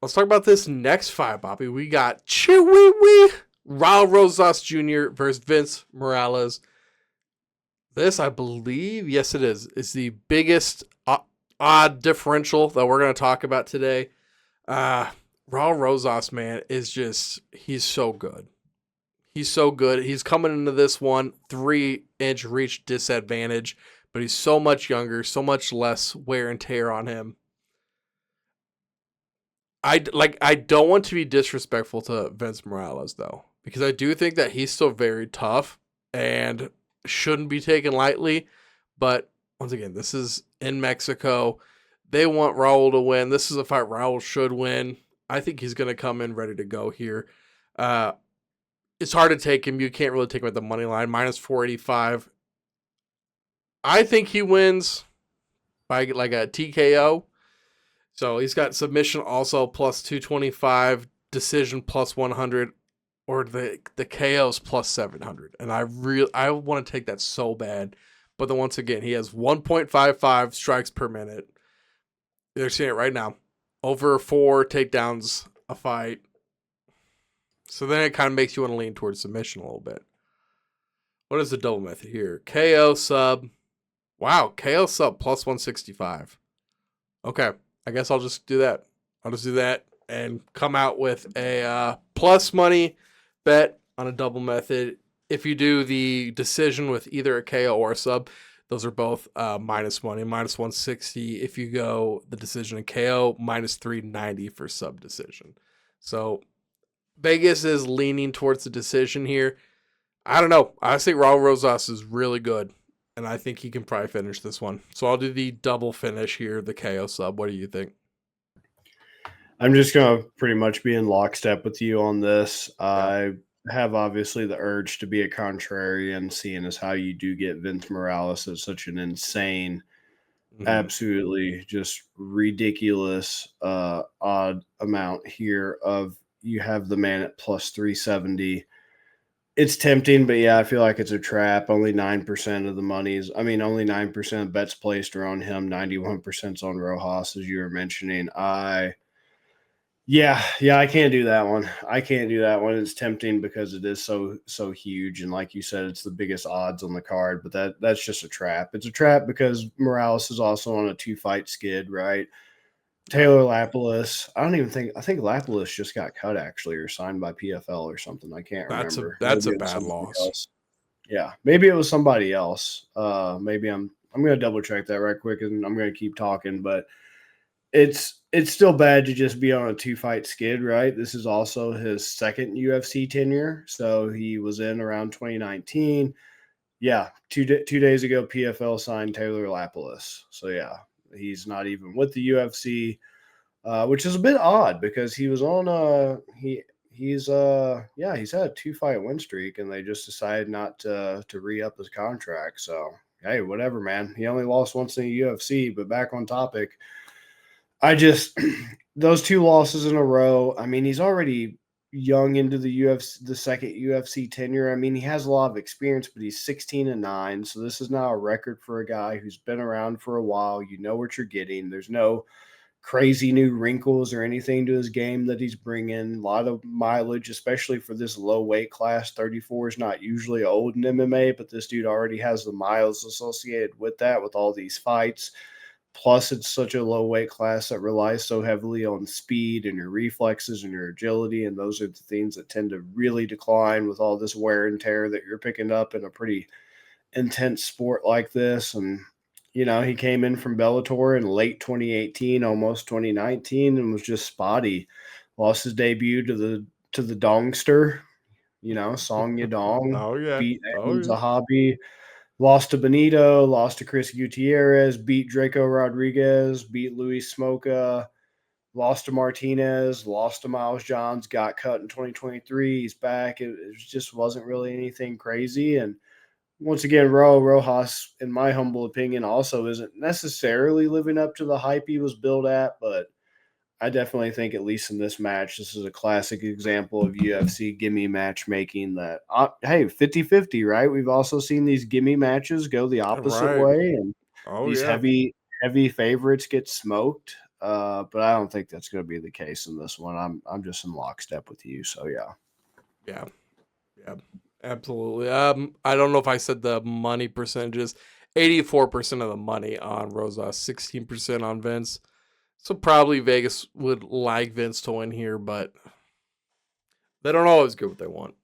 Let's talk about this next fight, Bobby. We got Chewy Raul Rosas Jr. versus Vince Morales. This, I believe, yes, it is the biggest odd differential that we're going to talk about today. Uh, Raul Rosas, man, he's so good. He's so good. He's coming into this one 3-inch reach disadvantage, but he's so much younger, so much less wear and tear on him. I don't want to be disrespectful to Vince Morales though, because I do think that he's still very tough and shouldn't be taken lightly. But once again, this is in Mexico. They want Raul to win. This is a fight Raul should win. I think he's going to come in ready to go here. Uh, it's hard to take him. You can't really take him at the money line. Minus 485. I think he wins by like a TKO. So he's got submission also plus 225, decision plus 100, or the KOs plus 700. And I want to take that so bad. But then once again, he has 1.55 strikes per minute. They're seeing it right now. Over 4 takedowns a fight. So then it kind of makes you want to lean towards submission a little bit. What is the double method here? KO sub. Wow, KO sub plus 165. Okay, I guess I'll just do that. I'll just do that and come out with a plus money bet on a double method. If you do the decision with either a KO or a sub, those are both minus money, minus 160. If you go the decision and KO, minus 390 for sub decision. So Vegas is leaning towards the decision here. I don't know. I think Raul Rosas is really good, and I think he can probably finish this one. So I'll do the double finish here, the KO sub. What do you think? I'm just going to pretty much be in lockstep with you on this. Yeah. I have obviously the urge to be a contrarian, seeing as how you do get Vince Morales at such an insane, Mm-hmm. absolutely just ridiculous odd amount here of you have the man at plus 370. It's tempting, but yeah, I feel like it's a trap. Only 9% of the money's, I mean, only 9% of bets placed are on him. 91% on Rojas, as you were mentioning. Yeah, I can't do that one. I can't do that one. It's tempting because it is so huge, and like you said, it's the biggest odds on the card. But that's just a trap. It's a trap because Morales is also on a 2-fight skid, right? Yeah. Taylor Lapilus. I think Lapilus just got cut actually, or signed by PFL or something. I can't That's a remember. that's Maybe a it was bad somebody loss. else. Yeah, maybe it was somebody else. Maybe I'm gonna double check that right quick, and I'm gonna keep talking, but it's still bad to just be on a 2-fight skid, right? This is also his second UFC tenure, so he was in around 2019. Yeah, 2 days ago, PFL signed Taylor Lapilus. So yeah, he's not even with the UFC, which is a bit odd because he was on he's had a 2-fight win streak, and they just decided not to re up his contract. So hey, whatever, man. He only lost once in the UFC, but back on topic. I just those 2 losses in a row. I mean, he's already young into the UFC, the second UFC tenure. I mean, he has a lot of experience, but he's 16-9, so this is now a record for a guy who's been around for a while. You know what you're getting. There's no crazy new wrinkles or anything to his game that he's bringing. A lot of mileage, especially for this low weight class. 34 is not usually old in MMA, but this dude already has the miles associated with that, with all these fights. Plus, it's such a low weight class that relies so heavily on speed and your reflexes and your agility. And those are the things that tend to really decline with all this wear and tear that you're picking up in a pretty intense sport like this. And, he came in from Bellator in late 2018, almost 2019, and was just spotty. Lost his debut to the Dongster, Song Yadong, Oh yeah. beat Oh Edmund yeah. Zahabi. Lost to Benito, lost to Chris Gutierrez, beat Draco Rodriguez, beat Luis Smoka, lost to Martinez, lost to Miles Johns, got cut in 2023. He's back. It just wasn't really anything crazy. And once again, Raul Rojas, in my humble opinion, also isn't necessarily living up to the hype he was billed at, but I definitely think, at least in this match, this is a classic example of UFC gimme matchmaking that, hey, 50-50, right? We've also seen these gimme matches go the opposite Right. way, and Oh these yeah. heavy favorites get smoked. but I don't think that's going to be the case in this one. I'm just in lockstep with you. So yeah. Yeah. Yeah. Absolutely. I don't know if I said the money percentages. 84% of the money on Rosas, 16% on Vince. So probably Vegas would like Vince to win here, but they don't always get what they want.